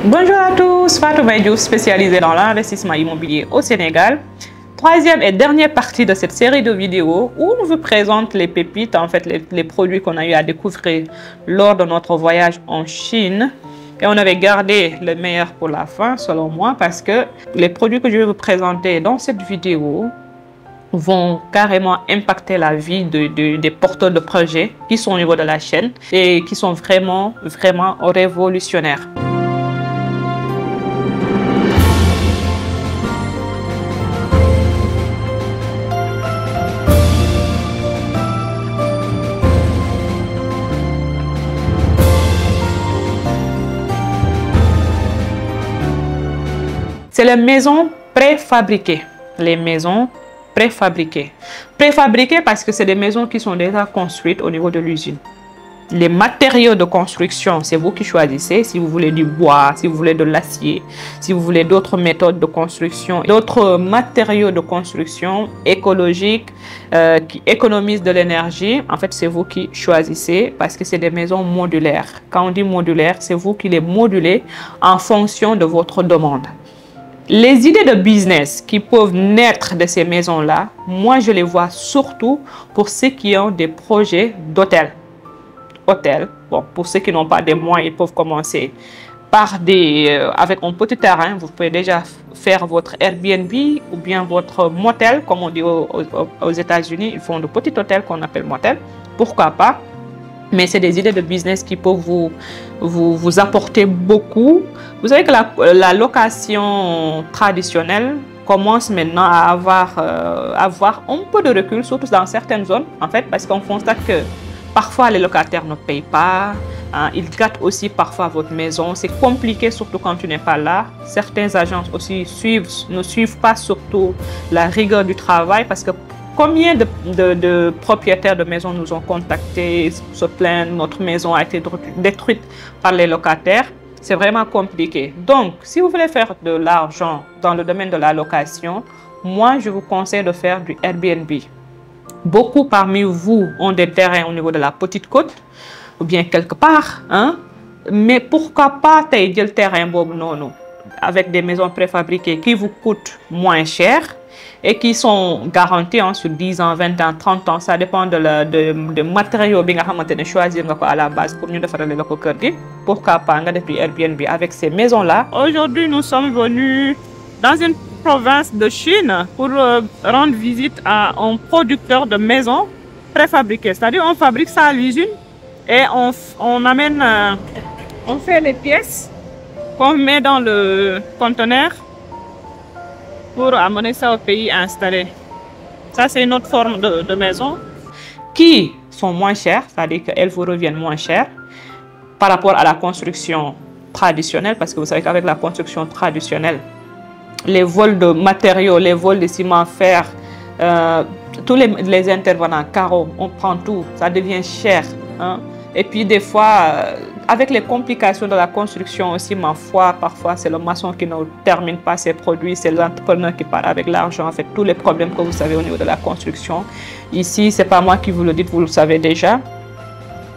Bonjour à tous, Fatou Diouf, spécialisée dans l'investissement immobilier au Sénégal. Troisième et dernière partie de cette série de vidéos où on vous présente les pépites, en fait les produits qu'on a eu à découvrir lors de notre voyage en Chine. Et on avait gardé le meilleur pour la fin, selon moi, parce que les produits que je vais vous présenter dans cette vidéo vont carrément impacter la vie des porteurs de projets qui sont au niveau de la chaîne et qui sont vraiment révolutionnaires. C'est les maisons préfabriquées. Les maisons préfabriquées. Préfabriquées parce que c'est des maisons qui sont déjà construites au niveau de l'usine. Les matériaux de construction, c'est vous qui choisissez. Si vous voulez du bois, si vous voulez de l'acier, si vous voulez d'autres méthodes de construction, d'autres matériaux de construction écologiques qui économisent de l'énergie. En fait, c'est vous qui choisissez parce que c'est des maisons modulaires. Quand on dit modulaire, c'est vous qui les modulez en fonction de votre demande. Les idées de business qui peuvent naître de ces maisons-là, moi, je les vois surtout pour ceux qui ont des projets d'hôtel. Hôtel, bon, pour ceux qui n'ont pas des moyens, ils peuvent commencer par avec un petit terrain. Vous pouvez déjà faire votre Airbnb ou bien votre motel, comme on dit aux États-Unis. Ils font de petits hôtels qu'on appelle motel. Pourquoi pas? Mais c'est des idées de business qui peuvent vous apporter beaucoup. Vous savez que la location traditionnelle commence maintenant à avoir un peu de recul, surtout dans certaines zones, en fait, parce qu'on constate que parfois les locataires ne payent pas, hein, ils gâtent aussi parfois votre maison. C'est compliqué, surtout quand tu n'es pas là. Certaines agences aussi ne suivent pas surtout la rigueur du travail parce que combien de propriétaires de maisons nous ont contactés, se plaignent, notre maison a été détruite par les locataires. C'est vraiment compliqué. Donc, si vous voulez faire de l'argent dans le domaine de la location, moi, je vous conseille de faire du Airbnb. Beaucoup parmi vous ont des terrains au niveau de la Petite Côte ou bien quelque part, hein? Mais pourquoi pas tailler le terrain non, avec des maisons préfabriquées qui vous coûtent moins cher et qui sont garantis sur 10 ans, 20 ans, 30 ans. Ça dépend de matériaux que vous avez choisi à la base pour nous de faire les locaux. Pourquoi pas depuis Airbnb avec ces maisons-là. Aujourd'hui, nous sommes venus dans une province de Chine pour rendre visite à un producteur de maisons préfabriquées. C'est-à-dire on fabrique ça à l'usine et on amène, on fait les pièces qu'on met dans le conteneur pour amener ça au pays installé. Ça, c'est une autre forme de maison qui sont moins chères, c'est-à-dire qu'elles vous reviennent moins chères par rapport à la construction traditionnelle, parce que vous savez qu'avec la construction traditionnelle, les vols de matériaux, les vols de ciment, fer, tous les intervenants, carreaux, on prend tout, ça devient cher. Hein? Et puis des fois, avec les complications de la construction aussi, ma foi, parfois c'est le maçon qui ne termine pas ses produits, c'est l'entrepreneur qui part avec l'argent. En fait, tous les problèmes que vous savez au niveau de la construction. Ici, c'est pas moi qui vous le dis, vous le savez déjà.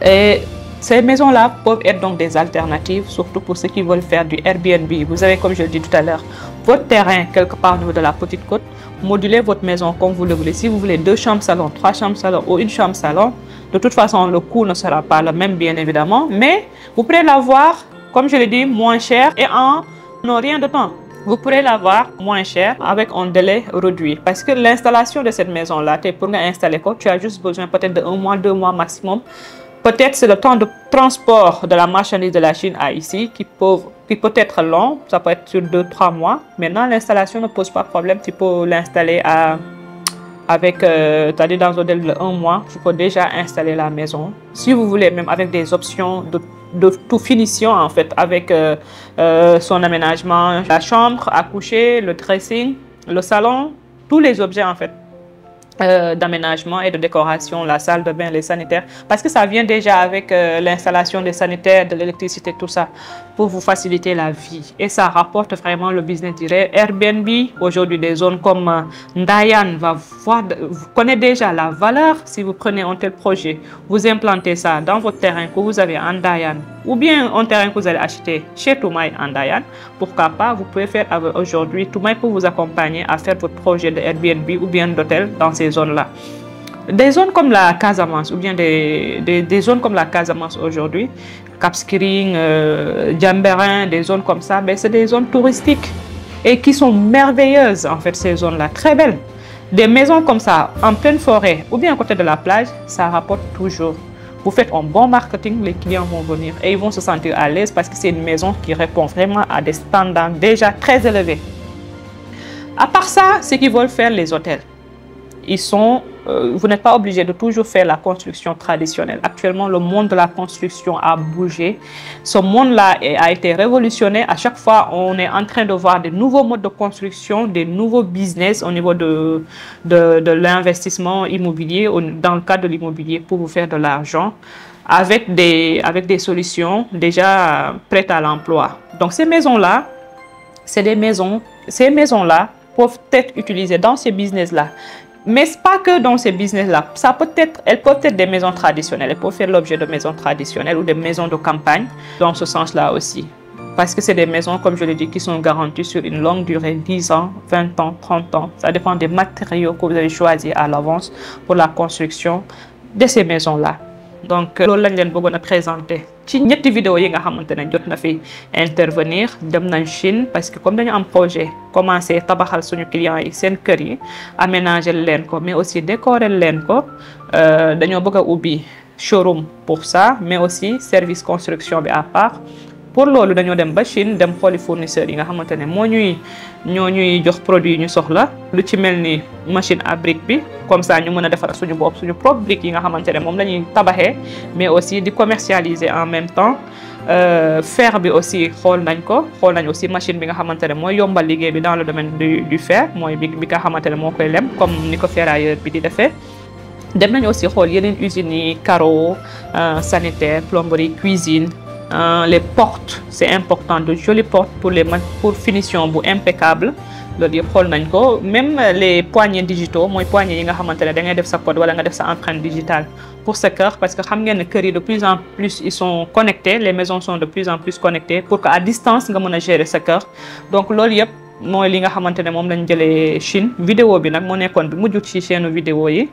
Et ces maisons-là peuvent être donc des alternatives, surtout pour ceux qui veulent faire du Airbnb. Vous avez, comme je le dis tout à l'heure, votre terrain quelque part au niveau de la Petite Côte, modulez votre maison comme vous le voulez. Si vous voulez 2 chambres salon, 3 chambres salon ou 1 chambre salon, de toute façon, le coût ne sera pas le même, bien évidemment, mais vous pourrez l'avoir, comme je l'ai dit, moins cher et en rien de temps. Vous pourrez l'avoir moins cher avec un délai réduit. Parce que l'installation de cette maison-là, pour installer, tu as juste besoin peut-être de 1 mois, 2 mois maximum. Peut-être c'est le temps de transport de la marchandise de la Chine à ici qui peut être long, ça peut être sur 2-3 mois. Maintenant, l'installation ne pose pas de problème, tu peux l'installer avec, dans un délai de 1 mois, je peux déjà installer la maison. Si vous voulez, même avec des options de tout finition, en fait, avec son aménagement, la chambre à coucher, le dressing, le salon, tous les objets, en fait, d'aménagement et de décoration, la salle de bain, les sanitaires, parce que ça vient déjà avec l'installation des sanitaires, de l'électricité, tout ça. pour vous faciliter la vie. Et ça rapporte vraiment le business direct. Airbnb, aujourd'hui, des zones comme Ndayan, vous connaissez déjà la valeur. Si vous prenez un tel projet, vous implantez ça dans votre terrain que vous avez en Ndayan, ou bien un terrain que vous allez acheter chez Toumaï en Ndayan, pourquoi pas, vous pouvez faire aujourd'hui Toumaï pour vous accompagner à faire votre projet de Airbnb ou bien d'hôtel dans ces zones-là. Des zones comme la Casamance ou bien des zones comme la Casamance aujourd'hui, Cap Skirring, Diambéring, des zones comme ça, ben c'est des zones touristiques et qui sont merveilleuses en fait, ces zones-là, très belles. Des maisons comme ça en pleine forêt ou bien à côté de la plage, ça rapporte toujours. Vous faites un bon marketing, les clients vont venir et ils vont se sentir à l'aise parce que c'est une maison qui répond vraiment à des standards déjà très élevés. À part ça, ce qu'ils veulent faire les hôtels, vous n'êtes pas obligé de toujours faire la construction traditionnelle. Actuellement, le monde de la construction a bougé. Ce monde-là a été révolutionné. À chaque fois, on est en train de voir des nouveaux modes de construction, des nouveaux business au niveau de l'investissement immobilier, dans le cadre de l'immobilier, pour vous faire de l'argent avec des solutions déjà prêtes à l'emploi. Donc, ces maisons-là, ces maisons-là peuvent être utilisées dans ces business-là. Mais ce n'est pas que dans ces business-là. Elles peuvent être des maisons traditionnelles. Elles peuvent faire l'objet de maisons traditionnelles ou des maisons de campagne dans ce sens-là aussi. Parce que c'est des maisons, comme je l'ai dit, qui sont garanties sur une longue durée, 10 ans, 20 ans, 30 ans. Ça dépend des matériaux que vous avez choisis à l'avance pour la construction de ces maisons-là. Donc, loolu lañ leen bëggoon a présenter ci ñetti vidéo yi nga xamante ne jot na fi intervenir. Dem nañ Chine parce que comme dañu am projet commencé tabaxal suñu clients yi seen kër yi, aménager leen ko mais aussi décorer leen ko, dañoo bëgg a ubbi showroom pour ça, mais aussi service construction bi à part. Pour loolu dañoo dem ba Chine dem xooli fournisseurs yi nga xamante ne ñoo ñuy jox produit yi ñu soxla, lu ci mel ni machine à brique bi, comme ça ñu mën a defar suñu bopp suñu propre brique yi nga xamante ne moom la ñuy tabaxee, mais aussi di commercialiser en même temps. Fer bi aussi xool nañ aussi machine bi nga xamante ne mooy yombal liggéey bi dans le domaine du fer, mooy bi nga xamante ne moo koy lem comme ni ko ferrailleur bi di defee. Dem nañ aussi xool yeneen usines yi carreaux, sanitaire, plomberie, cuisine. Les portes, c'est important, de jolies portes pour finition impeccable. Même les poignées digitaux, moi poignées yi nga xamantene da ngay def sa code wala nga def sa empreinte digitale pour ce cœur, parce que xam ngeen ne kër yi de plus en plus ils sont connectés, les maisons sont de plus en plus connectées pour qu'à distance nga mën gérer sa cœur. Donc loolu yëpp mooy li nga xamante ne moom lañ jëlee Chine. Vidéo bi nag moo nekkoon bi mujj ci chaîne vidéo yi,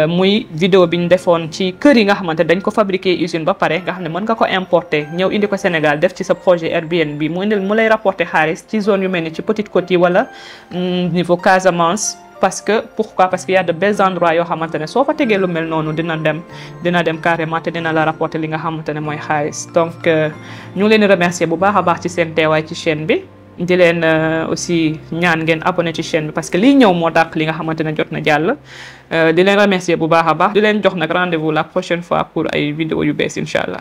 muy vidéo bi ñu defoon ci kër yi nga xamante dañ ko fabriquer usine ba pare nga xam ne mën nga ko importer ñëw indi ko Sénégal def ci sa projet Airbnb mu lay rapporter xaalis ci zone yu mel ni ci Petite Côte yi wala niveau Casamance. Pourquoi? Parce qu'il y a de belles endroits yoo xamante ne soo fa tegee lu mel noonu dina dem carrément te dina la rapporter li nga xamante ne mooy xaalis. Donc ñu ngi leen di remercier bu baax a baax ci seen teewaay ci chaîne bi. Di leen aussi ñaan ngeen abonné ci chaîne bi parce que lii ñëw moo dàq li nga xamante ne jot na jàll. Di leen remercier bu baax a baax. Di leen jox nag rendez-vous la prochaine fois pour ay vidéo yu bees incha allah.